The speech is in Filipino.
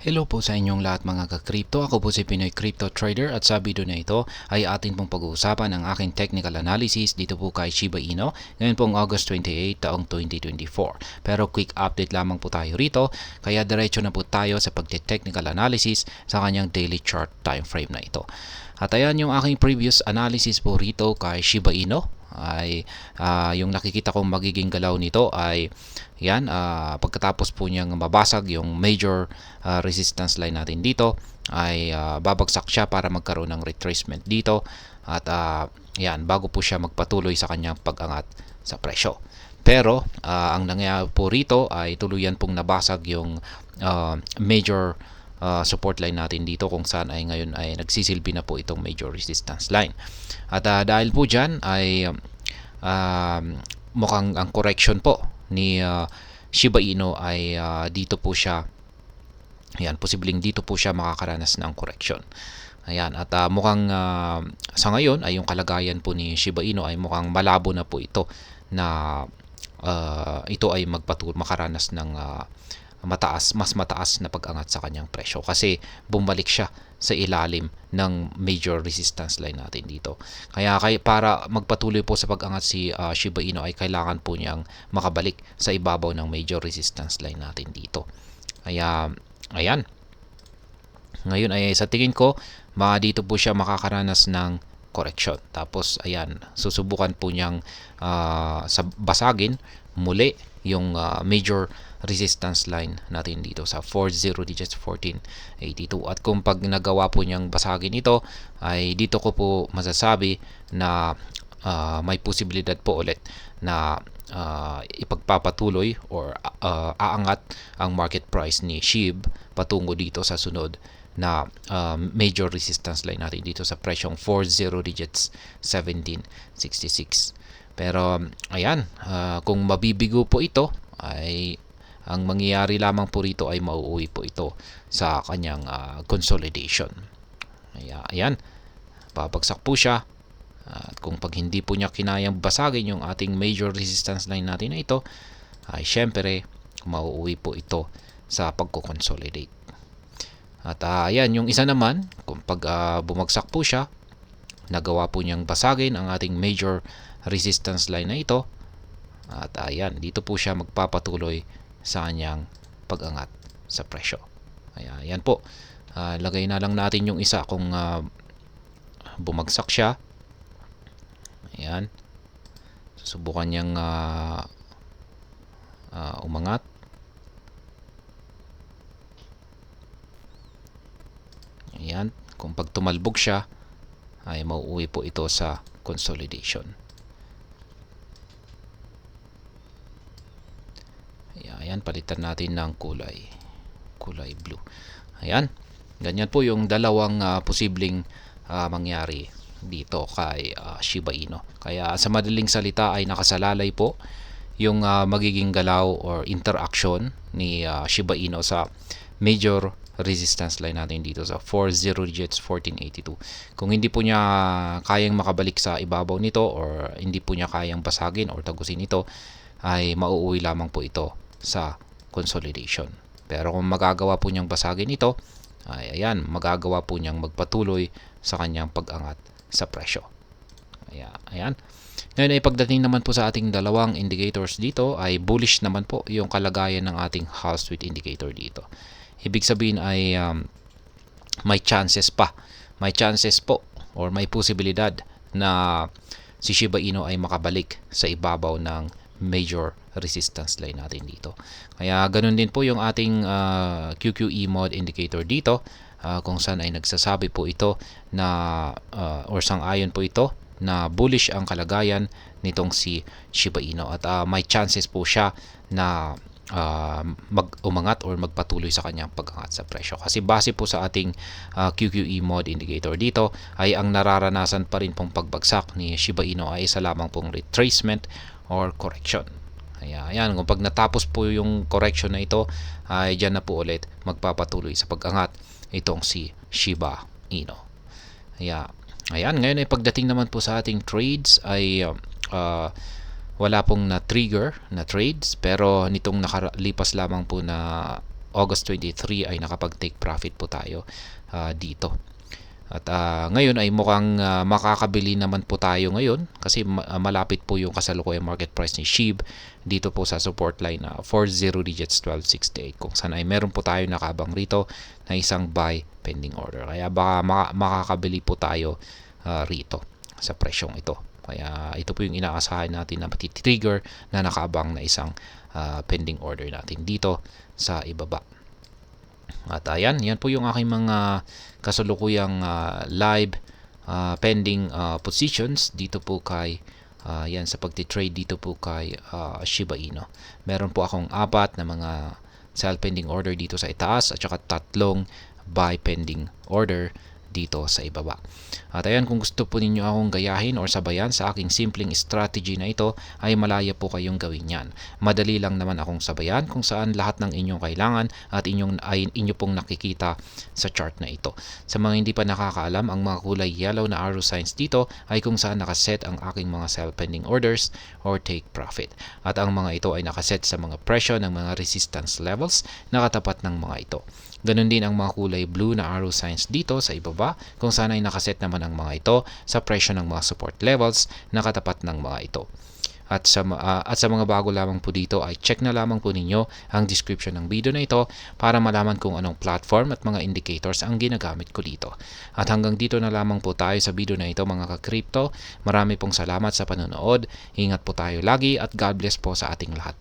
Hello po sa inyong lahat mga ka-crypto. Ako po si Pinoy Crypto Trader at sa video na ito ay atin pong pag-uusapan ang aking technical analysis dito po kay Shiba Inu ngayon pong August 28 taong 2024. Pero quick update lamang po tayo rito kaya diretso na po tayo sa pag-technical analysis sa kanyang daily chart time frame na ito. At ayan yung aking previous analysis po rito kay Shiba Inu ay yung nakikita kong magiging galaw nito ay yan, pagkatapos po niyang mabasag yung major resistance line natin dito ay babagsak siya para magkaroon ng retracement dito at yan, bago po siya magpatuloy sa kanyang pag-angat sa presyo. Pero ang nangyayari po rito ay tuluyan pong nabasag yung major support line natin dito kung saan ay ngayon ay nagsisilbi na po itong major resistance line. At dahil po dyan ay mukhang ang correction po ni Shiba Inu ay dito po siya, ayan, posibleng dito po siya makakaranas ng correction. Ayan, at mukhang sa ngayon ay yung kalagayan po ni Shiba Inu ay mukhang malabo na po ito na ito ay makaranas ng mas mataas na pag-angat sa kanyang presyo kasi bumalik siya sa ilalim ng major resistance line natin dito. Kaya para magpatuloy po sa pag-angat si Shiba Inu ay kailangan po niyang makabalik sa ibabaw ng major resistance line natin dito. Kaya ayan. Ngayon ay sa tingin ko dito po siya makakaranas ng correction. Tapos ayan, susubukan po niyang basagin muli yung major resistance line natin dito sa 40 digits 1482. At kung pag nagawa po niyang basagin ito ay dito ko po masasabi na may posibilidad po ulit na ipagpapatuloy or aangat ang market price ni SHIB patungo dito sa sunod na major resistance line natin dito sa presyong 40 digits 1766. Pero ayan, kung mabibigo po ito ay ang mangyayari lamang po rito ay mauuwi po ito sa kanyang consolidation. Ayan, babagsak po siya. At kung pag hindi po niya kinayang basagin yung ating major resistance line natin na ito, ay syempre mauuwi po ito sa pagko-consolidate. At ayan, yung isa naman, kung pag bumagsak po siya, nagawa po niyang basagin ang ating major resistance line na ito. At ayan, dito po siya magpapatuloy sa kanyang pag-angat sa presyo. Ayan po. Lagay na lang natin yung isa kung bumagsak siya. Ayan. Susubukan niyang umangat. Ayan. Kung pag tumalbog siya, ay mauuwi po ito sa consolidation. Ayan, palitan natin ng kulay blue. Ayan, ganyan po yung dalawang posibleng mangyari dito kay Shiba Inu. Kaya sa madaling salita ay nakasalalay po yung magiging galaw or interaction ni Shiba Inu sa major resistance line natin dito sa 40 digits 1482. Kung hindi po niya kayang makabalik sa ibabaw nito or hindi po niya kayang basagin or tagusin ito, ay mauuwi lamang po ito sa consolidation. Pero kung magagawa po niyang basagin ito, ay ayan, magagawa po niyang magpatuloy sa kanyang pag-angat sa presyo. Ayan. Ngayon ay pagdating naman po sa ating dalawang indicators dito ay bullish naman po yung kalagayan ng ating Hall Street indicator dito. Ibig sabihin ay may chances pa. May chances po or may posibilidad na si Shiba Inu ay makabalik sa ibabaw ng major resistance line natin dito. Kaya ganun din po yung ating QQE mod indicator dito kung saan ay nagsasabi po ito na or sang-ayon po ito na bullish ang kalagayan nitong si Shiba Inu at may chances po siya na umangat or magpatuloy sa kanyang pag-angat sa presyo. Kasi base po sa ating QQE mod indicator dito ay ang nararanasan pa rin pong pagbagsak ni Shiba Inu ay isa lamang pong retracement or correction. Ayan, kung pag natapos po yung correction na ito ay dyan na po ulit magpapatuloy sa pag-angat itong si Shiba Inu. Ayan, ngayon ay pagdating naman po sa ating trades ay wala pong na-trigger na trades pero nitong nakalipas lamang po na August 23 ay nakapag-take profit po tayo dito. At ngayon ay mukhang makakabili naman po tayo ngayon kasi malapit po yung kasalukuyang market price ni SHIB dito po sa support line na 40 digits 1268, kung saan ay meron po tayo nakabang rito na isang buy pending order. Kaya baka makakabili po tayo rito sa presyong ito. Kaya ito po yung inaasahan natin na matitrigger na nakabang na isang pending order natin dito sa ibaba. At ayan, yan po yung aking mga kasalukuyang live pending positions dito po kay yan sa pagtitrade dito po kay Shiba Inu. Meron po akong 4 na mga sell pending order dito sa itaas at saka 3 buy pending order dito sa ibaba. At ayan, kung gusto po ninyo akong gayahin or sabayan sa aking simpleng strategy na ito, ay malaya po kayong gawin yan. Madali lang naman akong sabayan kung saan lahat ng inyong kailangan at inyo pong nakikita sa chart na ito. Sa mga hindi pa nakakaalam, ang mga kulay yellow na arrow signs dito ay kung saan nakaset ang aking mga sell pending orders or take profit. At ang mga ito ay nakaset sa mga presyo ng mga resistance levels na katapat ng mga ito. Ganon din ang mga kulay blue na arrow signs dito sa ibaba kung saan ay nakaset naman ang mga ito sa presyo ng mga support levels na katapat ng mga ito. At sa mga bago lamang po dito ay check na lamang po ninyo ang description ng video na ito para malaman kung anong platform at mga indicators ang ginagamit ko dito. At hanggang dito na lamang po tayo sa video na ito mga ka-crypto. Marami pong salamat sa panonood. Ingat po tayo lagi at God bless po sa ating lahat.